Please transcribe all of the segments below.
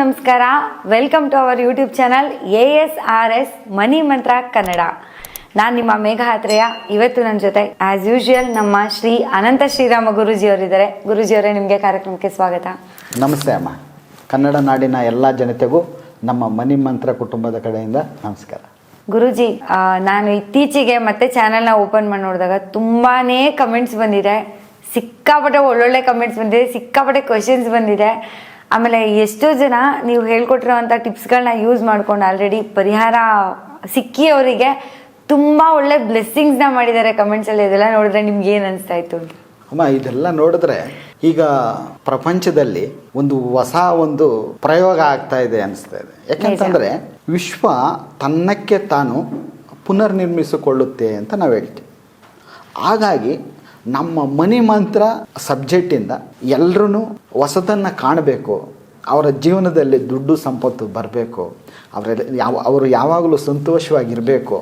ನಮಸ್ಕಾರ. Welcome to our YouTube channel ASRS money Mantra Kannada. ನಾನು ನಿಮ್ಮ ಮೇಘಾತ್ರೇಯ. ಇವತ್ತು ನನ್ನ ಜೊತೆ ಆಸ್ ಯೂಶುವಲ್ ನಮ್ಮ ಶ್ರೀ ಅನಂತ ಶ್ರೀರಾಮ ಗುರೂಜಿಯವರಿದ್ದಾರೆ. ಗುರೂಜಿಯವರೇ, ನಿಮಗೆ ಕಾರ್ಯಕ್ರಮಕ್ಕೆ ಸ್ವಾಗತ. ನಮಸ್ತೆ ಅಮ್ಮ. ಕನ್ನಡ ನಾಡಿನ ಎಲ್ಲ ಜನತೆಗೂ ನಮ್ಮ ಮನಿ ಮಂತ್ರ ಕುಟುಂಬದ ಕಡೆಯಿಂದ ನಮಸ್ಕಾರ. ಗುರೂಜಿ, ನಾನು ಇತ್ತೀಚೆಗೆ ಮತ್ತೆ ಚಾನಲ್ನ ಓಪನ್ ಮಾಡಿ ನೋಡಿದಾಗ ತುಂಬಾ ಕಮೆಂಟ್ಸ್ ಬಂದಿದೆ. ಸಿಕ್ಕಾಪಟ್ಟೆ ಒಳ್ಳೊಳ್ಳೆ ಕಮೆಂಟ್ಸ್ ಬಂದಿದೆ, ಸಿಕ್ಕಾಪಟ್ಟೆ ಕ್ವಶನ್ಸ್ ಬಂದಿದೆ. ಆಮೇಲೆ ಎಷ್ಟೋ ಜನ ನೀವು ಹೇಳ್ಕೊಟ್ಟಿರೋವಂಥ ಟಿಪ್ಸ್ಗಳನ್ನ ಯೂಸ್ ಮಾಡ್ಕೊಂಡು ಆಲ್ರೆಡಿ ಪರಿಹಾರ ಸಿಕ್ಕಿ ಅವರಿಗೆ ತುಂಬ ಒಳ್ಳೆ ಬ್ಲೆಸ್ಸಿಂಗ್ಸ್ನ ಮಾಡಿದ್ದಾರೆ ಕಮೆಂಟ್ಸಲ್ಲಿ. ಇದೆಲ್ಲ ನೋಡಿದ್ರೆ ನಿಮ್ಗೆ ಏನು ಅನಿಸ್ತಾ ಇತ್ತು? ಅಮ್ಮ, ಇದೆಲ್ಲ ನೋಡಿದ್ರೆ ಈಗ ಪ್ರಪಂಚದಲ್ಲಿ ಒಂದು ಪ್ರಯೋಗ ಆಗ್ತಾ ಇದೆ ಅನಿಸ್ತಾ ಇದೆ. ಯಾಕೆಂತಂದರೆ ವಿಶ್ವ ತನ್ನಕ್ಕೆ ತಾನು ಪುನರ್ನಿರ್ಮಿಸಿಕೊಳ್ಳುತ್ತೆ ಅಂತ ನಾವು ಹೇಳ್ತೀವಿ. ಹಾಗಾಗಿ ನಮ್ಮ ಮನಿ ಮಂತ್ರ ಸಬ್ಜೆಕ್ಟಿಂದ ಎಲ್ಲರೂ ಹೊಸದನ್ನು ಕಾಣಬೇಕು, ಅವರ ಜೀವನದಲ್ಲಿ ದುಡ್ಡು ಸಂಪತ್ತು ಬರಬೇಕು, ಅವರು ಯಾವಾಗಲೂ ಸಂತೋಷವಾಗಿರಬೇಕು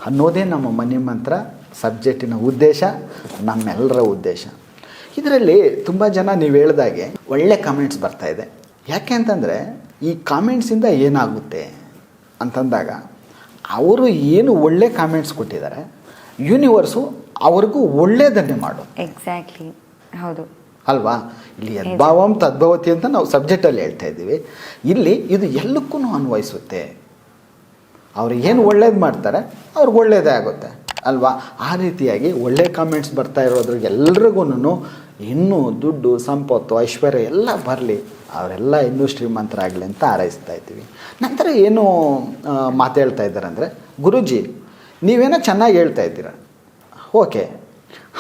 ಅನ್ನೋದೇ ನಮ್ಮ ಮನಿ ಮಂತ್ರ ಸಬ್ಜೆಕ್ಟಿನ ಉದ್ದೇಶ, ನಮ್ಮೆಲ್ಲರ ಉದ್ದೇಶ. ಇದರಲ್ಲಿ ತುಂಬ ಜನ ನೀವು ಹೇಳ್ದಾಗೆ ಒಳ್ಳೆ ಕಾಮೆಂಟ್ಸ್ ಬರ್ತಾಯಿದೆ. ಯಾಕೆ ಅಂತಂದರೆ ಈ ಕಾಮೆಂಟ್ಸಿಂದ ಏನಾಗುತ್ತೆ ಅಂತಂದಾಗ ಅವರು ಏನು ಒಳ್ಳೆ ಕಾಮೆಂಟ್ಸ್ ಕೊಟ್ಟಿದ್ದಾರೆ, ಯೂನಿವರ್ಸು ಅವ್ರಿಗೂ ಒಳ್ಳೆಯದನ್ನೇ ಮಾಡು. ಎಕ್ಸಾಕ್ಟ್ಲಿ, ಹೌದು ಅಲ್ವಾ? ಇಲ್ಲಿ ಯದ್ಭಾವಂ ತದ್ಭವತಿ ಅಂತ ನಾವು ಸಬ್ಜೆಕ್ಟಲ್ಲಿ ಹೇಳ್ತಾ ಇದ್ದೀವಿ. ಇಲ್ಲಿ ಇದು ಎಲ್ಲಕ್ಕೂ ಅನ್ವಯಿಸುತ್ತೆ. ಅವ್ರು ಏನು ಒಳ್ಳೇದು ಮಾಡ್ತಾರೆ ಅವ್ರಿಗೆ ಒಳ್ಳೇದೇ ಆಗುತ್ತೆ ಅಲ್ವಾ? ಆ ರೀತಿಯಾಗಿ ಒಳ್ಳೆ ಕಾಮೆಂಟ್ಸ್ ಬರ್ತಾ ಇರೋದ್ರಿಗೆ ಎಲ್ರಿಗೂ ಇನ್ನೂ ದುಡ್ಡು ಸಂಪತ್ತು ಐಶ್ವರ್ಯ ಎಲ್ಲ ಬರಲಿ, ಅವರೆಲ್ಲ ಇನ್ನೂ ಶ್ರೀಮಂತರಾಗಲಿ ಅಂತ ಹಾರೈಸ್ತಾ ಇದ್ದೀವಿ. ನಂತರ ಏನು ಮಾತು ಹೇಳ್ತಾ ಇದ್ದಾರೆ ಅಂದರೆ, ಗುರೂಜಿ ನೀವೇನೋ ಚೆನ್ನಾಗಿ ಹೇಳ್ತಾ ಇದ್ದೀರ, ಓಕೆ,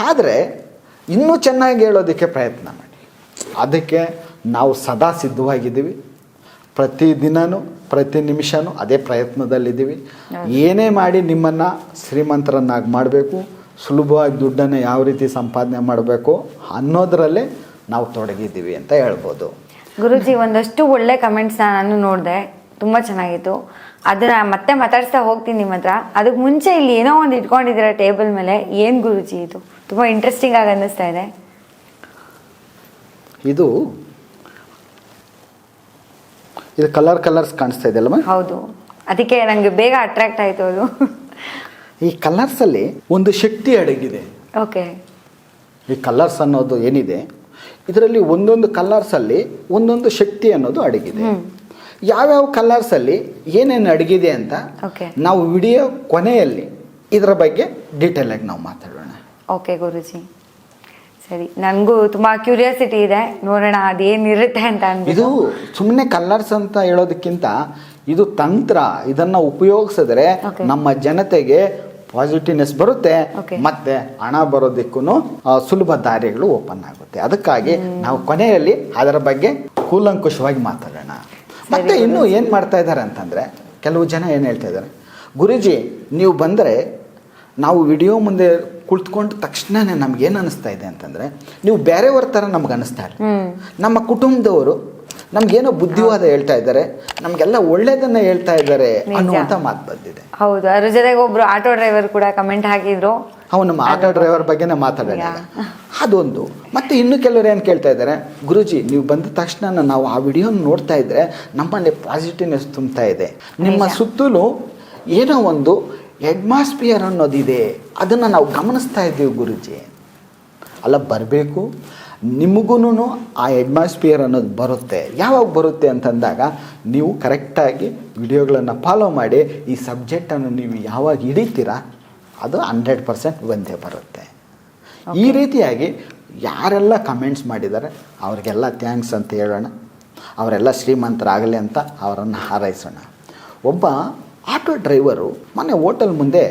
ಆದರೆ ಇನ್ನೂ ಚೆನ್ನಾಗಿ ಹೇಳೋದಕ್ಕೆ ಪ್ರಯತ್ನ ಮಾಡಿ. ಅದಕ್ಕೆ ನಾವು ಸದಾ ಸಿದ್ಧವಾಗಿದ್ದೀವಿ. ಪ್ರತಿದಿನವೂ ಪ್ರತಿ ನಿಮಿಷವೂ ಅದೇ ಪ್ರಯತ್ನದಲ್ಲಿದ್ದೀವಿ. ಏನೇ ಮಾಡಿ ನಿಮ್ಮನ್ನು ಶ್ರೀಮಂತರನ್ನಾಗಿ ಮಾಡಬೇಕು, ಸುಲಭವಾಗಿ ದುಡ್ಡನ್ನು ಯಾವ ರೀತಿ ಸಂಪಾದನೆ ಮಾಡಬೇಕು ಅನ್ನೋದರಲ್ಲೇ ನಾವು ತೊಡಗಿದ್ದೀವಿ ಅಂತ ಹೇಳ್ಬೋದು. ಗುರೂಜಿ, ಒಂದಷ್ಟು ಒಳ್ಳೆ ಕಮೆಂಟ್ಸ್ನ ನಾನು ನೋಡಿದೆ, ತುಂಬ ಚೆನ್ನಾಗಿತ್ತು. ಅದನ್ನ ಮತ್ತೆ ಮಾತಾಡ್ಸ್ತಾ ಹೋಗ್ತೀನಿ ನಿಮ್ಮ ಹತ್ರ. ಅದಕ್ಕೆ ಮುಂಚೆ ಇಲ್ಲಿ ಏನೋ ಒಂದು ಇಟ್ಕೊಂಡಿದ್ದೀರ ಟೇಬಲ್ ಮೇಲೆ, ಏನು ಗುರೂಜಿ ಇದು? ತುಂಬ ಇಂಟ್ರೆಸ್ಟಿಂಗ್ ಆಗಿ ಅನ್ನಿಸ್ತಾ ಇದೆ. ಇದು ಕಲರ್ಸ್ ಕಾಣಿಸ್ತಾ ಇದೆ ಅಲ್ಲಮ್ಮ? ಹೌದು, ಅದಕ್ಕೆ ನನಗೆ ಬೇಗ ಅಟ್ರಾಕ್ಟ್ ಆಯಿತು ಅದು. ಈ ಕಲರ್ಸಲ್ಲಿ ಒಂದು ಶಕ್ತಿ ಅಡಗಿದೆ. ಓಕೆ. ಈ ಕಲರ್ಸ್ ಅನ್ನೋದು ಏನಿದೆ, ಇದರಲ್ಲಿ ಒಂದೊಂದು ಕಲರ್ಸಲ್ಲಿ ಒಂದೊಂದು ಶಕ್ತಿ ಅನ್ನೋದು ಅಡಗಿದೆ. ಯಾವ್ಯಾವ ಕಲರ್ಸಲ್ಲಿ ಏನೇನು ಅಡಗಿದೆ ಅಂತ ನಾವು ವಿಡಿಯೋ ಕೊನೆಯಲ್ಲಿ ಇದರ ಬಗ್ಗೆ ಡೀಟೇಲ್ ಆಗಿ ನಾವು ಮಾತಾಡೋಣ. ಓಕೆ ಗುರೂಜಿ, ಸರಿ. ನನಗೂ ತುಂಬ ಕ್ಯೂರಿಯಾಸಿಟಿ ಇದೆ, ನೋಡೋಣ ಅದೇನಿರುತ್ತೆ ಅಂತ. ಇದು ಸುಮ್ಮನೆ ಕಲರ್ಸ್ ಅಂತ ಹೇಳೋದಕ್ಕಿಂತ ಇದು ತಂತ್ರ. ಇದನ್ನು ಉಪಯೋಗಿಸಿದ್ರೆ ನಮ್ಮ ಜನತೆಗೆ ಪಾಸಿಟಿವ್ನೆಸ್ ಬರುತ್ತೆ, ಮತ್ತೆ ಹಣ ಬರೋದಕ್ಕೂ ಸುಲಭ ದಾರಿಗಳು ಓಪನ್ ಆಗುತ್ತೆ. ಅದಕ್ಕಾಗಿ ನಾವು ಕೊನೆಯಲ್ಲಿ ಅದರ ಬಗ್ಗೆ ಕೂಲಂಕುಷವಾಗಿ ಮಾತಾಡೋಣ. ಮತ್ತೆ ಇನ್ನೂ ಏನು ಮಾಡ್ತಾ ಇದ್ದಾರೆ ಅಂತಂದರೆ, ಕೆಲವು ಜನ ಏನು ಹೇಳ್ತಾ ಇದ್ದಾರೆ, ಗುರೂಜಿ ನೀವು ಬಂದರೆ ನಾವು ವಿಡಿಯೋ ಮುಂದೆ ಕುಳಿತುಕೊಂಡು ತಕ್ಷಣವೇ ನಮ್ಗೇನು ಅನ್ನಿಸ್ತಾ ಇದೆ ಅಂತಂದರೆ, ನೀವು ಬೇರೆಯವ್ರ ಥರ ನಮ್ಗೆ ಅನ್ನಿಸ್ತಾರೆ. ನಮ್ಮ ಕುಟುಂಬದವರು ನಮ್ಗೇನೋ ಬುದ್ಧಿವಾದ ಹೇಳ್ತಾ ಇದ್ದಾರೆ, ನಮಗೆಲ್ಲ ಒಳ್ಳೇದನ್ನ ಹೇಳ್ತಾ ಇದ್ದಾರೆ ಅನ್ನುವಂಥ ಮಾತು ಬಂದಿದೆ. ಹೌದು, ಅದ್ರ ಜೊತೆಗೆ ಒಬ್ರು ಆಟೋ ಡ್ರೈವರ್ ಕೂಡ ಕಮೆಂಟ್ ಹಾಕಿದ್ರು. ಅವ್ನು ನಮ್ಮ ಆಟೋ ಡ್ರೈವರ್ ಬಗ್ಗೆನೇ ಮಾತಾಡೋಣ. ಅದೊಂದು. ಮತ್ತು ಇನ್ನು ಕೆಲವರು ಏನು ಕೇಳ್ತಾ ಇದ್ದಾರೆ, ಗುರೂಜಿ ನೀವು ಬಂದ ತಕ್ಷಣ ನಾವು ಆ ವಿಡಿಯೋನ ನೋಡ್ತಾ ಇದ್ದರೆ ನಮ್ಮಲ್ಲಿ ಪಾಸಿಟಿವ್ನೆಸ್ ತುಂಬ್ತಾ ಇದೆ, ನಿಮ್ಮ ಸುತ್ತಲೂ ಏನೋ ಒಂದು ಅಟ್ಮಾಸ್ಫಿಯರ್ ಅನ್ನೋದಿದೆ, ಅದನ್ನು ನಾವು ಗಮನಿಸ್ತಾ ಇದ್ದೀವಿ ಗುರೂಜಿ. ಅಲ್ಲ, ಬರಬೇಕು, ನಿಮಗೂ ಆ ಅಟ್ಮಾಸ್ಫಿಯರ್ ಅನ್ನೋದು ಬರುತ್ತೆ. ಯಾವಾಗ ಬರುತ್ತೆ ಅಂತಂದಾಗ ನೀವು ಕರೆಕ್ಟಾಗಿ ವಿಡಿಯೋಗಳನ್ನು ಫಾಲೋ ಮಾಡಿ ಈ ಸಬ್ಜೆಕ್ಟನ್ನು ನೀವು ಯಾವಾಗ ಹಿಡಿತೀರಾ ಅದು 100% ಬಂದೇ ಬರುತ್ತೆ. ಈ ರೀತಿಯಾಗಿ ಯಾರೆಲ್ಲ ಕಮೆಂಟ್ಸ್ ಮಾಡಿದ್ದಾರೆ ಅವರಿಗೆಲ್ಲ ಥ್ಯಾಂಕ್ಸ್ ಅಂತ ಹೇಳೋಣ. ಅವರೆಲ್ಲ ಶ್ರೀಮಂತರಾಗಲಿ ಅಂತ ಅವರನ್ನು ಹಾರೈಸೋಣ. ಒಬ್ಬ ಆಟೋ ಡ್ರೈವರು ಮೊನ್ನೆ ಹೋಟೆಲ್ ಮುಂದೆ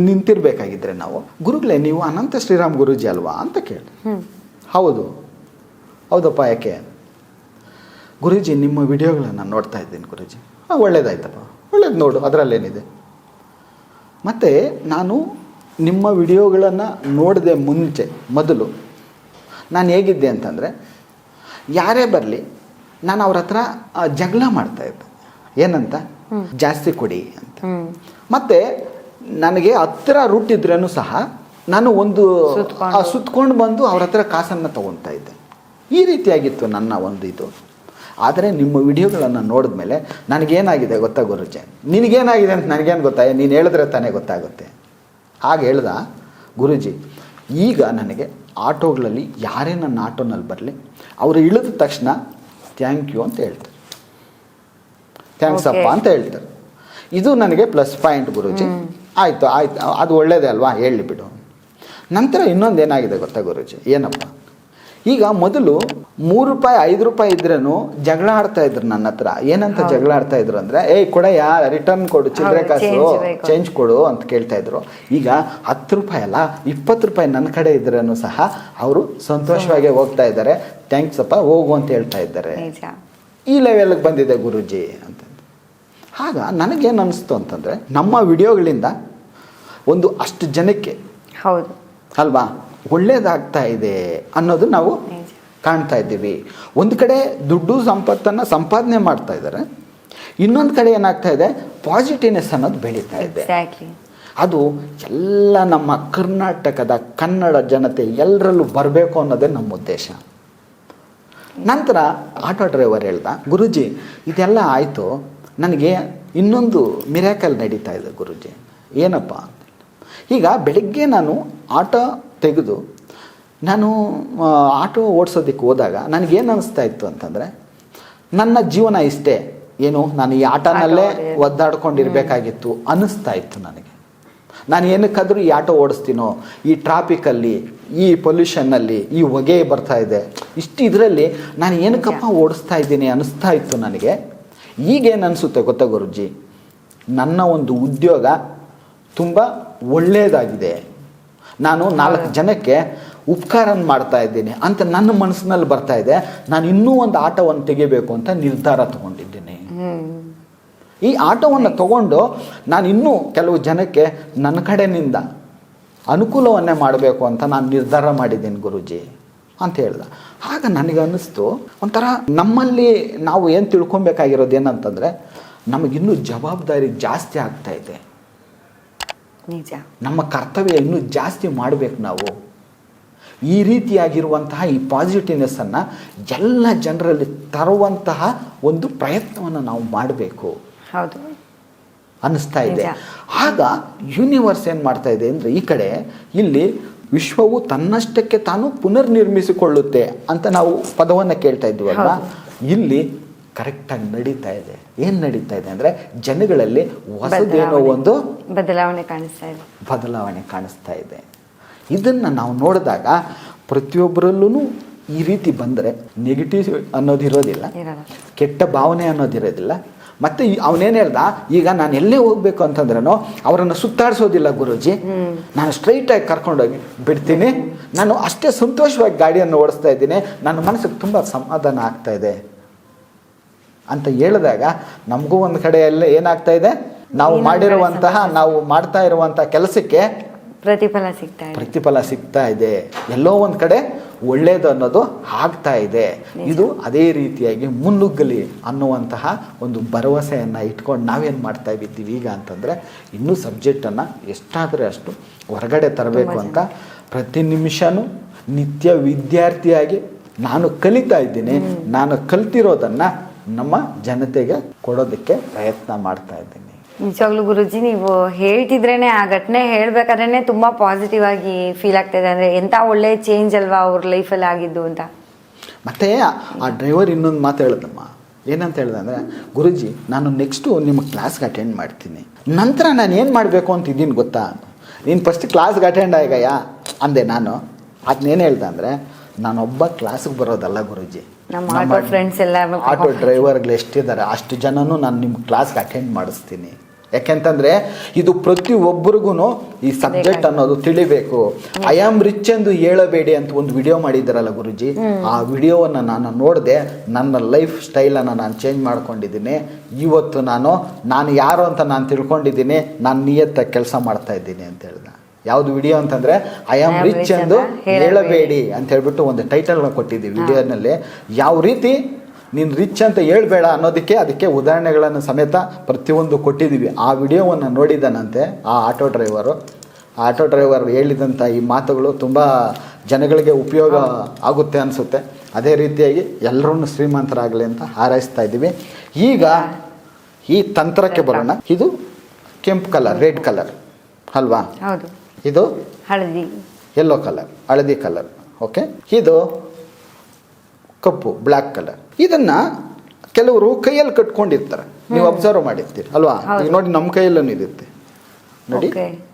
ನಿಂತಿರಬೇಕಾಗಿದ್ದರೆ ನಾವು, ಗುರುಗಳೇ ನೀವು ಅನಂತ ಶ್ರೀರಾಮ್ ಗುರೂಜಿ ಅಲ್ವಾ ಅಂತ ಕೇಳಿ. ಹೌದಪ್ಪ, ಯಾಕೆ? ಗುರೂಜಿ ನಿಮ್ಮ ವಿಡಿಯೋಗಳನ್ನು ನೋಡ್ತಾ ಇದ್ದೀನಿ ಗುರೂಜಿ. ಒಳ್ಳೇದಾಯ್ತಪ್ಪ, ಒಳ್ಳೇದು ನೋಡು, ಅದರಲ್ಲೇನಿದೆ. ಮತ್ತು ನಾನು ನಿಮ್ಮ ವಿಡಿಯೋಗಳನ್ನು ನೋಡಿದೆ ಮೊದಲು ನಾನು ಹೇಗಿದ್ದೆ ಅಂತಂದರೆ, ಯಾರೇ ಬರಲಿ ನಾನು ಅವ್ರ ಹತ್ರ ಜಗಳ ಮಾಡ್ತಾಯಿದ್ದೆ. ಏನಂತ? ಜಾಸ್ತಿ ಕೊಡಿ ಅಂತ. ಮತ್ತು ನನಗೆ ಹತ್ತಿರ ರೂಟ್ ಇದ್ರೂ ಸಹ ನಾನು ಸುತ್ಕೊಂಡು ಬಂದು ಅವ್ರ ಹತ್ರ ಕಾಸನ್ನು ತೊಗೊತಾ ಇದ್ದೆ. ಈ ರೀತಿಯಾಗಿತ್ತು ನನ್ನ ಒಂದು ಇದು. ಆದರೆ ನಿಮ್ಮ ವಿಡಿಯೋಗಳನ್ನು ನೋಡಿದ್ಮೇಲೆ ನನಗೇನಾಗಿದೆ ಗೊತ್ತಾ ಗುರುಜಿ, ನಿನಗೇನಾಗಿದೆ ಅಂತ ನನಗೇನು ಗೊತ್ತಾ, ನೀನು ಹೇಳಿದ್ರೆ ತಾನೇ ಗೊತ್ತಾಗುತ್ತೆ. ಹಾಗೆ ಹೇಳ್ದ ಗುರೂಜಿ. ಈಗ ನನಗೆ ಆಟೋಗಳಲ್ಲಿ ಯಾರೇ ನನ್ನ ಆಟೋನಲ್ಲಿ ಬರಲಿ, ಅವರು ಇಳಿದ ತಕ್ಷಣ ಥ್ಯಾಂಕ್ ಯು ಅಂತ ಹೇಳ್ತಾರೆ, ಥ್ಯಾಂಕ್ಸ್ ಅಪ್ಪ ಅಂತ ಹೇಳ್ತಾರೆ. ಇದು ನನಗೆ ಪ್ಲಸ್ ಪಾಯಿಂಟ್ ಗುರೂಜಿ. ಆಯಿತು ಅದು ಒಳ್ಳೇದೇ ಅಲ್ವಾ, ಹೇಳಿ ಬಿಡು. ನಂತರ ಇನ್ನೊಂದು ಏನಾಗಿದೆ ಗೊತ್ತಾ ಗುರೂಜಿ, ಏನಪ್ಪ, ಈಗ ಮೊದಲು 3 ರೂಪಾಯಿ 5 ರೂಪಾಯಿ ಇದ್ರೂ ಜಗಳ ಆಡ್ತಾ ಇದ್ರು ನನ್ನ ಹತ್ರ. ಏನಂತ ಜಗಳ ಆಡ್ತಾ ಇದ್ರು ಅಂದರೆ, ಏಯ್ ಕೊಡಯ್ಯ, ರಿಟರ್ನ್ ಕೊಡು, ಚಿಲ್ಲರೆ ಕಾಸು ಚೇಂಜ್ ಕೊಡು ಅಂತ ಕೇಳ್ತಾ ಇದ್ರು. ಈಗ 10 ರೂಪಾಯಿ ಅಲ್ಲ 20 ರೂಪಾಯಿ ನನ್ನ ಕಡೆ ಇದ್ರೂ ಸಹ ಅವರು ಸಂತೋಷವಾಗಿ ಹೋಗ್ತಾ ಇದ್ದಾರೆ, ಥ್ಯಾಂಕ್ಸ್ ಅಪ್ಪ ಹೋಗು ಅಂತ ಹೇಳ್ತಾ ಇದ್ದಾರೆ. ಈ ಲೆವೆಲ್ಗೆ ಬಂದಿದೆ ಗುರೂಜಿ ಅಂತ. ಆಗ ನನಗೇನು ಅನಿಸ್ತು ಅಂತಂದರೆ, ನಮ್ಮ ವಿಡಿಯೋಗಳಿಂದ ಒಂದು ಅಷ್ಟು ಜನಕ್ಕೆ ಹೌದು ಅಲ್ವಾ ಒಳ್ಳೇದಾಗ್ತಾ ಇದೆ ಅನ್ನೋದು ನಾವು ಕಾಣ್ತಾ ಇದ್ದೀವಿ. ಒಂದು ಕಡೆ ದುಡ್ಡು ಸಂಪತ್ತನ್ನು ಸಂಪಾದನೆ ಮಾಡ್ತಾ ಇದ್ದಾರೆ, ಇನ್ನೊಂದು ಕಡೆ ಏನಾಗ್ತಾ ಇದೆ, ಪಾಸಿಟಿವ್ನೆಸ್ ಅನ್ನೋದು ಬೆಳೀತಾ ಇದೆ. ಅದು ಎಲ್ಲ ನಮ್ಮ ಕರ್ನಾಟಕದ ಕನ್ನಡ ಜನತೆ ಎಲ್ಲರಲ್ಲೂ ಬರಬೇಕು ಅನ್ನೋದೇ ನಮ್ಮ ಉದ್ದೇಶ. ನಂತರ ಆಟೋ ಡ್ರೈವರ್ ಹೇಳ್ದ, ಗುರೂಜಿ ಇದೆಲ್ಲ ಆಯಿತು, ನನಗೆ ಇನ್ನೊಂದು ಮಿರಾಕಲ್ ನಡೀತಾ ಇದೆ ಗುರೂಜಿ. ಏನಪ್ಪ, ಈಗ ಬೆಳಗ್ಗೆ ನಾನು ಆಟೋ ತೆಗೆದು ನಾನು ಆಟೋ ಓಡಿಸೋದಕ್ಕೆ ಹೋದಾಗ ನನಗೇನು ಅನ್ನಿಸ್ತಾ ಇತ್ತು ಅಂತಂದರೆ, ನನ್ನ ಜೀವನ ಇಷ್ಟೇ, ಏನು ನಾನು ಈ ಆಟೋನಲ್ಲೇ ಒದ್ದಾಡ್ಕೊಂಡಿರ್ಬೇಕಾಗಿತ್ತು ಅನ್ನಿಸ್ತಾ ಇತ್ತು ನನಗೆ. ನಾನು ಏನಕ್ಕಾದರೂ ಈ ಆಟೋ ಓಡಿಸ್ತೀನೋ, ಈ ಟ್ರಾಫಿಕಲ್ಲಿ, ಈ ಪೊಲ್ಯೂಷನ್ನಲ್ಲಿ, ಈ ಹೊಗೆ ಬರ್ತಾ ಇದೆ, ಇಷ್ಟು ಇದರಲ್ಲಿ ನಾನು ಏನಕ್ಕಪ್ಪ ಓಡಿಸ್ತಾ ಇದ್ದೀನಿ ಅನ್ನಿಸ್ತಾ ಇತ್ತು ನನಗೆ. ಈಗೇನು ಅನಿಸುತ್ತೆ ಗೊತ್ತಾ ಗುರೂಜಿ, ನನ್ನ ಒಂದು ಉದ್ಯೋಗ ತುಂಬ ಒಳ್ಳೆಯದಾಗಿದೆ, ನಾನು 4 ಜನಕ್ಕೆ ಉಪಕಾರ ಮಾಡ್ತಾ ಇದ್ದೀನಿ ಅಂತ ನನ್ನ ಮನಸ್ಸಿನಲ್ಲಿ ಬರ್ತಾ ಇದೆ. ನಾನು ಇನ್ನೂ ಒಂದು ಆಟೋವನ್ನು ತೆಗಿಬೇಕು ಅಂತ ನಿರ್ಧಾರ ತಗೊಂಡಿದ್ದೀನಿ. ಈ ಆಟೋವನ್ನು ತಗೊಂಡು ನಾನು ಇನ್ನೂ ಕೆಲವು ಜನಕ್ಕೆ ನನ್ನ ಕಡೆಯಿಂದ ಅನುಕೂಲವನ್ನೇ ಮಾಡಬೇಕು ಅಂತ ನಾನು ನಿರ್ಧಾರ ಮಾಡಿದ್ದೀನಿ ಗುರೂಜಿ ಅಂತ ಹೇಳ್ದ. ಆಗ ನನಗೆ ಅನ್ನಿಸ್ತು, ಒಂಥರ ನಮ್ಮಲ್ಲಿ ನಾವು ಏನು ತಿಳ್ಕೊಬೇಕಾಗಿರೋದು ಏನಂತಂದರೆ, ನಮಗಿನ್ನೂ ಜವಾಬ್ದಾರಿ ಜಾಸ್ತಿ ಆಗ್ತಾ ಇದೆ. ನಿಜ, ನಮ್ಮ ಕರ್ತವ್ಯ ಇನ್ನೂ ಜಾಸ್ತಿ ಮಾಡಬೇಕು ನಾವು. ಈ ರೀತಿಯಾಗಿರುವಂತಹ ಈ ಪಾಸಿಟಿವ್ನೆಸ್ಸನ್ನು ಎಲ್ಲ ಜನರಲ್ಲಿ ತರುವಂತಹ ಒಂದು ಪ್ರಯತ್ನವನ್ನು ನಾವು ಮಾಡಬೇಕು ಹೌದು ಅನ್ನಿಸ್ತಾ ಇದೆ. ಆಗ ಯೂನಿವರ್ಸ್ ಏನು ಮಾಡ್ತಾ ಇದೆ ಅಂದರೆ, ಈ ಕಡೆ ಇಲ್ಲಿ ವಿಶ್ವವು ತನ್ನಷ್ಟಕ್ಕೆ ತಾನು ಪುನರ್ನಿರ್ಮಿಸಿಕೊಳ್ಳುತ್ತೆ ಅಂತ ನಾವು ಪದವನ್ನು ಕೇಳ್ತಾ ಇದ್ದೀವಲ್ವ, ಇಲ್ಲಿ ಕರೆಕ್ಟಾಗಿ ನಡೀತಾ ಇದೆ. ಏನು ನಡೀತಾ ಇದೆ ಅಂದರೆ, ಜನಗಳಲ್ಲಿ ಹೊಸದೇನೋ ಒಂದು ಬದಲಾವಣೆ ಕಾಣಿಸ್ತಾ ಇದೆ. ಇದನ್ನು ನಾವು ನೋಡಿದಾಗ ಪ್ರತಿಯೊಬ್ಬರಲ್ಲೂ ಈ ರೀತಿ ಬಂದರೆ ನೆಗೆಟಿವ್ ಅನ್ನೋದಿರೋದಿಲ್ಲ, ಕೆಟ್ಟ ಭಾವನೆ ಅನ್ನೋದಿರೋದಿಲ್ಲ. ಮತ್ತು ಅವನೇನು ಹೇಳ್ದ, ಈಗ ನಾನು ಎಲ್ಲೇ ಹೋಗಬೇಕು ಅಂತಂದ್ರೂ ಅವರನ್ನು ಸುತ್ತಾಡಿಸೋದಿಲ್ಲ ಗುರೂಜಿ, ನಾನು ಸ್ಟ್ರೈಟಾಗಿ ಕರ್ಕೊಂಡೋಗಿ ಬಿಡ್ತೀನಿ, ನಾನು ಅಷ್ಟೇ ಸಂತೋಷವಾಗಿ ಗಾಡಿಯನ್ನು ಓಡಿಸ್ತಾ ಇದ್ದೀನಿ, ನನ್ನ ಮನಸ್ಸಿಗೆ ತುಂಬ ಸಮಾಧಾನ ಆಗ್ತಾ ಇದೆ ಅಂತ ಹೇಳಿದಾಗ ನಮಗೂ ಒಂದು ಕಡೆಯಲ್ಲಿ ಏನಾಗ್ತಾ ಇದೆ, ನಾವು ಮಾಡ್ತಾ ಇರುವಂಥ ಕೆಲಸಕ್ಕೆ ಪ್ರತಿಫಲ ಸಿಗ್ತಾ ಇದೆ, ಎಲ್ಲೋ ಒಂದು ಕಡೆ ಒಳ್ಳೇದು ಅನ್ನೋದು ಆಗ್ತಾ ಇದೆ. ಇದು ಅದೇ ರೀತಿಯಾಗಿ ಮುನ್ನುಗ್ಗಲಿ ಅನ್ನುವಂತಹ ಒಂದು ಭರವಸೆಯನ್ನು ಇಟ್ಕೊಂಡು ನಾವೇನು ಮಾಡ್ತಾ ಇದ್ದೀವಿ ಈಗ ಅಂತಂದರೆ, ಇನ್ನೂ ಸಬ್ಜೆಕ್ಟನ್ನು ಎಷ್ಟಾದರೆ ಅಷ್ಟು ಹೊರಗಡೆ ತರಬೇಕು ಅಂತ ಪ್ರತಿ ನಿಮಿಷವೂ ನಿತ್ಯ ವಿದ್ಯಾರ್ಥಿಯಾಗಿ ನಾನು ಕಲಿತಾ ಇದ್ದೀನಿ. ನಾನು ಕಲ್ತಿರೋದನ್ನು ನಮ್ಮ ಜನತೆಗೆ ಕೊಡೋದಕ್ಕೆ ಪ್ರಯತ್ನ ಮಾಡ್ತಾ ಇದ್ದೀನಿ. ನಿಜವಾಗ್ಲೂ ಗುರೂಜಿ, ನೀವು ಹೇಳ್ತಿದ್ರೇನೆ, ಆ ಘಟನೆ ಹೇಳ್ಬೇಕಾದ್ರೆ ತುಂಬಾ ಪಾಸಿಟಿವ್ ಆಗಿ ಫೀಲ್ ಆಗ್ತಾಯಿದೆ. ಅಂದರೆ ಎಂಥ ಒಳ್ಳೆ ಚೇಂಜ್ ಅಲ್ವಾ ಅವ್ರ ಲೈಫಲ್ಲಿ ಆಗಿದ್ದು ಅಂತ. ಮತ್ತೆ ಆ ಡ್ರೈವರ್ ಇನ್ನೊಂದು ಮಾತು ಹೇಳಿದಮ್ಮ, ಏನಂತ ಹೇಳಿದೆ ಅಂದರೆ, ಗುರೂಜಿ ನಾನು ನೆಕ್ಸ್ಟು ನಿಮ್ಮ ಕ್ಲಾಸ್ಗೆ ಅಟೆಂಡ್ ಮಾಡ್ತೀನಿ, ನಂತರ ನಾನು ಏನು ಮಾಡಬೇಕು ಅಂತಿದ್ದೀನಿ ಗೊತ್ತಾ, ನೀನು ಫಸ್ಟ್ ಕ್ಲಾಸ್ಗೆ ಅಟೆಂಡ್ ಆಗಯ್ಯ ಅಂದೆ ನಾನು. ಅದನ್ನೇನು ಹೇಳ್ದೆ ಅಂದರೆ, ನಾನೊಬ್ಬ ಕ್ಲಾಸಿಗೆ ಬರೋದಲ್ಲ ಗುರೂಜಿ, ನಮ್ಮ ಆಟೋ ಫ್ರೆಂಡ್ಸ್ ಎಲ್ಲ ಆಟೋ ಡ್ರೈವರ್ಗಳು ಎಷ್ಟಿದ್ದಾರೆ ಅಷ್ಟು ಜನನೂ ನಾನು ನಿಮ್ಮ ಕ್ಲಾಸ್ಗೆ ಅಟೆಂಡ್ ಮಾಡಿಸ್ತೀನಿ. ಯಾಕೆಂತಂದರೆ ಇದು ಪ್ರತಿಯೊಬ್ಬರಿಗೂ ಈ ಸಬ್ಜೆಕ್ಟ್ ಅನ್ನೋದು ತಿಳಿಬೇಕು. ಐ ಆಮ್ ರಿಚ್ ಎಂದು ಹೇಳಬೇಡಿ ಅಂತ ಒಂದು ವಿಡಿಯೋ ಮಾಡಿದ್ದಾರಲ್ಲ ಗುರೂಜಿ, ಆ ವಿಡಿಯೋವನ್ನು ನಾನು ನೋಡಿದೆ, ನನ್ನ ಲೈಫ್ ಸ್ಟೈಲನ್ನು ನಾನು ಚೇಂಜ್ ಮಾಡ್ಕೊಂಡಿದ್ದೀನಿ. ಇವತ್ತು ನಾನು ಯಾರು ಅಂತ ನಾನು ತಿಳ್ಕೊಂಡಿದ್ದೀನಿ, ನಾನು ನಿಯತ್ತಾಗಿ ಕೆಲಸ ಮಾಡ್ತಾ ಇದ್ದೀನಿ ಅಂತ ಹೇಳ್ದೆ. ಯಾವುದು ವಿಡಿಯೋ ಅಂತಂದರೆ ಐ ಆಮ್ ರಿಚ್ ಎಂದು ಹೇಳಬೇಡಿ ಅಂತ ಹೇಳ್ಬಿಟ್ಟು ಒಂದು ಟೈಟಲ್ನ ಕೊಟ್ಟಿದ್ದೀವಿ ವಿಡಿಯೋನಲ್ಲಿ. ಯಾವ ರೀತಿ ನೀನು ರಿಚ್ ಅಂತ ಹೇಳ್ಬೇಡ ಅನ್ನೋದಕ್ಕೆ ಅದಕ್ಕೆ ಉದಾಹರಣೆಗಳನ್ನು ಸಮೇತ ಪ್ರತಿಯೊಂದು ಕೊಟ್ಟಿದ್ದೀವಿ. ಆ ವಿಡಿಯೋವನ್ನು ನೋಡಿದ್ದಾನಂತೆ ಆ ಆಟೋ ಡ್ರೈವರ್ ಹೇಳಿದಂಥ ಈ ಮಾತುಗಳು ತುಂಬ ಜನಗಳಿಗೆ ಉಪಯೋಗ ಆಗುತ್ತೆ ಅನಿಸುತ್ತೆ. ಅದೇ ರೀತಿಯಾಗಿ ಎಲ್ಲರೂ ಶ್ರೀಮಂತರಾಗಲಿ ಅಂತ ಹಾರೈಸ್ತಾ ಇದ್ದೀವಿ. ಈಗ ಈ ತಂತ್ರಕ್ಕೆ ಬರೋಣ. ಇದು ಕೆಂಪು ಕಲರ್, ರೆಡ್ ಕಲರ್ ಅಲ್ವಾ? ಹೌದು. ಇದು ಹಳದಿ, ಯೆಲ್ಲೋ ಕಲರ್, ಹಳದಿ ಕಲರ್. ಓಕೆ, ಇದು ಕಪ್ಪು, ಬ್ಲ್ಯಾಕ್ ಕಲರ್. ಇದನ್ನ ಕೆಲವರು ಕೈಯಲ್ಲಿ ಕಟ್ಕೊಂಡಿರ್ತಾರೆ, ನೀವು ಅಬ್ಸರ್ವ್ ಮಾಡಿರ್ತೀರಿ ಅಲ್ವಾ? ಈಗ ನೋಡಿ ನಮ್ಮ ಕೈಯಲ್ಲೂ ಇರುತ್ತೆ ನೋಡಿ,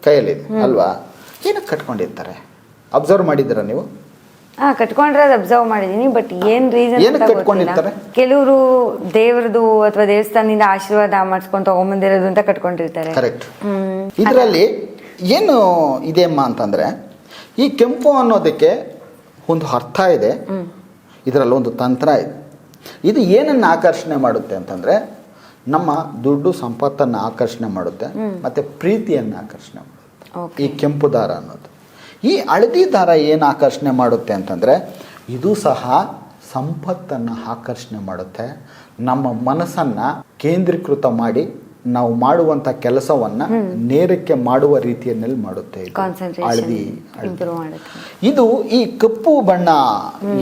ಕೈಯಲ್ಲಿದೆ ಅಲ್ವಾ? ಏನಕ್ಕೆ ಕಟ್ಕೊಂಡಿರ್ತಾರೆ ಅಬ್ಸರ್ವ್ ಮಾಡಿದ್ದೀರಾ ನೀವು? ಕಟ್ಕೊಂಡಿರೋದು ಅಬ್ಸರ್ವ್ ಮಾಡಿದೀನಿ, ಬಟ್ ಏನ್ ರೀಸನ್ ಏನಕ್ಕೆ ಕಟ್ಕೊಂಡಿರ್ತಾರೆ? ಕೆಲವರು ದೇವ್ರದ್ದು ಅಥವಾ ದೇವಸ್ಥಾನದಿಂದ ಆಶೀರ್ವಾದ ಮಾಡಿಸ್ಕೊಂಡು ತಗೊಂಬಂದಿರೋದು ಅಂತ ಕಟ್ಕೊಂಡಿರ್ತಾರೆ. ಕರೆಕ್ಟ್. ಇದರಲ್ಲಿ ಏನು ಇದೆ ಅಮ್ಮ ಅಂತಂದ್ರೆ, ಈ ಕೆಂಪು ಅನ್ನೋದಕ್ಕೆ ಒಂದು ಅರ್ಥ ಇದೆ, ಇದರಲ್ಲಿ ಒಂದು ತಂತ್ರ ಇದೆ. ಇದು ಏನನ್ನು ಆಕರ್ಷಣೆ ಮಾಡುತ್ತೆ ಅಂತಂದರೆ, ನಮ್ಮ ದುಡ್ಡು ಸಂಪತ್ತನ್ನು ಆಕರ್ಷಣೆ ಮಾಡುತ್ತೆ ಮತ್ತು ಪ್ರೀತಿಯನ್ನು ಆಕರ್ಷಣೆ ಮಾಡುತ್ತೆ. ಈ ಕೆಂಪು ದಾರ ಅನ್ನೋದು. ಈ ಹಳದಿ ದಾರ ಏನು ಆಕರ್ಷಣೆ ಮಾಡುತ್ತೆ ಅಂತಂದರೆ, ಇದು ಸಹ ಸಂಪತ್ತನ್ನು ಆಕರ್ಷಣೆ ಮಾಡುತ್ತೆ. ನಮ್ಮ ಮನಸ್ಸನ್ನು ಕೇಂದ್ರೀಕೃತ ಮಾಡಿ ನಾವು ಮಾಡುವಂಥ ಕೆಲಸವನ್ನು ನೇರಕ್ಕೆ ಮಾಡುವ ರೀತಿಯಲ್ಲಿ ಮಾಡುತ್ತೆ. ಹಳದಿ ಇದು ಈ ಕಪ್ಪು ಬಣ್ಣ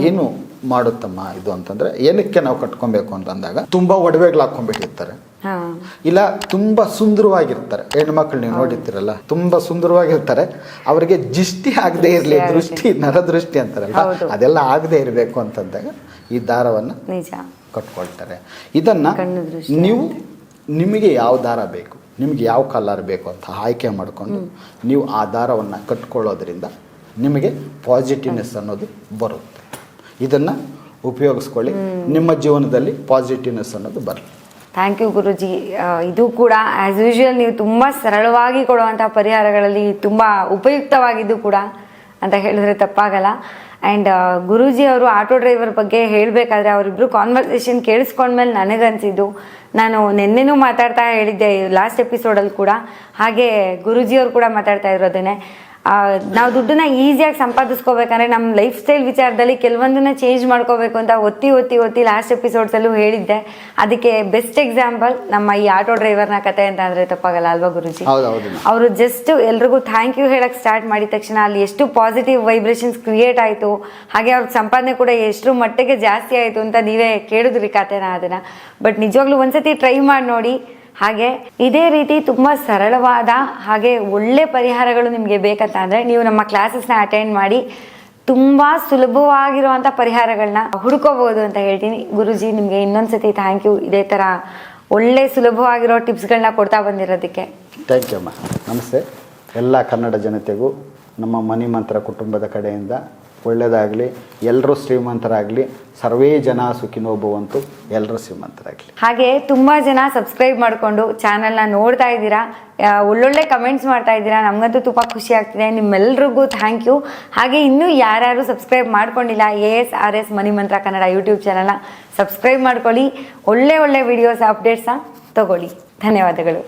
ಏನು ಮಾಡುತ್ತಮ್ಮ ಇದು ಅಂತಂದ್ರೆ, ಏನಕ್ಕೆ ನಾವು ಕಟ್ಕೊಬೇಕು ಅಂತಂದಾಗ, ತುಂಬಾ ಒಡವೆಗಳು ಹಾಕೊಂಡ್ಬಿಟ್ಟಿರ್ತಾರೆ, ಇಲ್ಲ ತುಂಬಾ ಸುಂದರವಾಗಿರ್ತಾರೆ ಹೆಣ್ಮಕ್ಳು, ನೀವು ನೋಡಿರ್ತೀರಲ್ಲ, ತುಂಬಾ ಸುಂದರವಾಗಿರ್ತಾರೆ. ಅವರಿಗೆ ದೃಷ್ಟಿ ಆಗದೆ ಇರಲಿ, ದೃಷ್ಟಿ ನರದೃಷ್ಟಿ ಅಂತಾರಲ್ಲ, ಅದೆಲ್ಲ ಆಗದೆ ಇರಬೇಕು ಅಂತಂದಾಗ ಈ ದಾರವನ್ನು ಕಟ್ಕೊಳ್ತಾರೆ. ಇದನ್ನ ನೀವು ನಿಮಗೆ ಯಾವ ದಾರ ಬೇಕು, ನಿಮಗೆ ಯಾವ ಕಲರ್ ಬೇಕು ಅಂತ ಆಯ್ಕೆ ಮಾಡಿಕೊಂಡು ನೀವು ಆ ದಾರವನ್ನು ಕಟ್ಕೊಳ್ಳೋದ್ರಿಂದ ನಿಮಗೆ ಪಾಸಿಟಿವ್ನೆಸ್ ಅನ್ನೋದು ಬರುತ್ತೆ. ಇದನ್ನು ಉಪಯೋಗಿಸ್ಕೊಳ್ಳಿ, ನಿಮ್ಮ ಜೀವನದಲ್ಲಿ ಪಾಸಿಟಿವ್ನೆಸ್ ಅನ್ನೋದು ಬರಲಿ. ಥ್ಯಾಂಕ್ ಯು ಗುರುಜಿ. ಇದು ಕೂಡ ಆ್ಯಸ್ ಯೂಶುವಲ್ ನೀವು ತುಂಬ ಸರಳವಾಗಿ ಕೊಡುವಂಥ ಪರಿಹಾರಗಳಲ್ಲಿ ತುಂಬ ಉಪಯುಕ್ತವಾಗಿದ್ದು ಕೂಡ ಅಂತ ಹೇಳಿದ್ರೆ ತಪ್ಪಾಗಲ್ಲ. ಆ್ಯಂಡ್ ಗುರೂಜಿ ಅವರು ಆಟೋ ಡ್ರೈವರ್ ಬಗ್ಗೆ ಹೇಳಬೇಕಾದ್ರೆ ಅವರಿಬ್ಬರು ಕಾನ್ವರ್ಸೇಷನ್ ಕೇಳಿಸ್ಕೊಂಡ್ಮೇಲೆ ನನಗನ್ಸಿದ್ದು, ನಾನು ನಿನ್ನೆನೂ ಮಾತಾಡ್ತಾ ಹೇಳಿದ್ದೆ ಲಾಸ್ಟ್ ಎಪಿಸೋಡಲ್ಲಿ ಕೂಡ, ಹಾಗೆ ಗುರೂಜಿಯವರು ಕೂಡ ಮಾತಾಡ್ತಾ ಇದ್ರು ಅದನ್ನೇ. ನಾವು ದುಡ್ಡನ್ನ ಈಸಿಯಾಗಿ ಸಂಪಾದಿಸ್ಕೋಬೇಕಂದ್ರೆ ನಮ್ಮ ಲೈಫ್ ಸ್ಟೈಲ್ ವಿಚಾರದಲ್ಲಿ ಕೆಲವೊಂದನ್ನ ಚೇಂಜ್ ಮಾಡ್ಕೋಬೇಕು ಅಂತ ಒತ್ತಿ ಲಾಸ್ಟ್ ಎಪಿಸೋಡ್ಸಲ್ಲೂ ಹೇಳಿದ್ದೆ. ಅದಕ್ಕೆ ಬೆಸ್ಟ್ ಎಕ್ಸಾಂಪಲ್ ನಮ್ಮ ಈ ಆಟೋ ಡ್ರೈವರ್ನ ಕತೆ ಅಂತ ಅಂದರೆ ತಪ್ಪಾಗಲ್ಲ ಅಲ್ವಾ ಗುರುಜಿ? ಅವರು ಜಸ್ಟ್ ಎಲ್ರಿಗೂ ಥ್ಯಾಂಕ್ ಯು ಹೇಳಕ್ಕೆ ಸ್ಟಾರ್ಟ್ ಮಾಡಿದ ತಕ್ಷಣ ಅಲ್ಲಿ ಎಷ್ಟು ಪಾಸಿಟಿವ್ ವೈಬ್ರೇಷನ್ಸ್ ಕ್ರಿಯೇಟ್ ಆಯಿತು, ಹಾಗೆ ಅವ್ರ ಸಂಪಾದನೆ ಕೂಡ ಎಷ್ಟು ಮಟ್ಟಿಗೆ ಜಾಸ್ತಿ ಆಯಿತು ಅಂತ ನೀವೇ ಕೇಳಿದ್ರಿ ಕತೆನ ಅದನ್ನು. ಬಟ್ ನಿಜವಾಗ್ಲೂ ಒಂದ್ಸತಿ ಟ್ರೈ ಮಾಡಿ ನೋಡಿ. ಹಾಗೆ ಇದೇ ರೀತಿ ತುಂಬ ಸರಳವಾದ ಹಾಗೆ ಒಳ್ಳೆ ಪರಿಹಾರಗಳು ನಿಮಗೆ ಬೇಕಂತ ಅಂದರೆ ನೀವು ನಮ್ಮ ಕ್ಲಾಸಸ್ನ ಅಟೆಂಡ್ ಮಾಡಿ ತುಂಬ ಸುಲಭವಾಗಿರುವಂಥ ಪರಿಹಾರಗಳನ್ನ ಹುಡ್ಕೋಬೋದು ಅಂತ ಹೇಳ್ತೀನಿ. ಗುರುಜಿ ನಿಮಗೆ ಇನ್ನೊಂದ್ಸತಿ ಥ್ಯಾಂಕ್ ಯು, ಇದೇ ಥರ ಒಳ್ಳೆ ಸುಲಭವಾಗಿರೋ ಟಿಪ್ಸ್ಗಳನ್ನ ಕೊಡ್ತಾ ಬಂದಿರೋದಕ್ಕೆ. ಥ್ಯಾಂಕ್ ಯು ಅಮ್ಮ. ನಮಸ್ತೆ ಎಲ್ಲ ಕನ್ನಡ ಜನತೆಗೂ ನಮ್ಮ ಮನಿ ಮಂತ್ರ ಕುಟುಂಬದ ಕಡೆಯಿಂದ ಒಳ್ಳೆಯದಾಗಲಿ, ಎಲ್ಲರೂ ಶ್ರೀಮಂತರಾಗಲಿ, ಸರ್ವೇ ಜನ ಸುಖಿನೋ ಭವಂತು, ಎಲ್ಲರೂ ಶ್ರೀಮಂತರಾಗಲಿ. ಹಾಗೆ ತುಂಬ ಜನ ಸಬ್ಸ್ಕ್ರೈಬ್ ಮಾಡಿಕೊಂಡು ಚಾನಲ್ನ ನೋಡ್ತಾ ಇದ್ದೀರಾ, ಒಳ್ಳೊಳ್ಳೆ ಕಮೆಂಟ್ಸ್ ಮಾಡ್ತಾ ಇದ್ದೀರಾ, ನಮಗಂತೂ ತುಂಬ ಖುಷಿ ಆಗ್ತಿದೆ. ನಿಮ್ಮೆಲ್ರಿಗೂ ಥ್ಯಾಂಕ್ ಯು. ಹಾಗೆ ಇನ್ನೂ ಯಾರ್ಯಾರು ಸಬ್ಸ್ಕ್ರೈಬ್ ಮಾಡ್ಕೊಂಡಿಲ್ಲ, ASRS money Mantra Kannada YouTube ಚಾನಲ್ನ ಸಬ್ಸ್ಕ್ರೈಬ್ ಮಾಡ್ಕೊಳ್ಳಿ, ಒಳ್ಳೆ ವಿಡಿಯೋಸ್ ಅಪ್ಡೇಟ್ಸ್ನ ತಗೊಳ್ಳಿ. ಧನ್ಯವಾದಗಳು.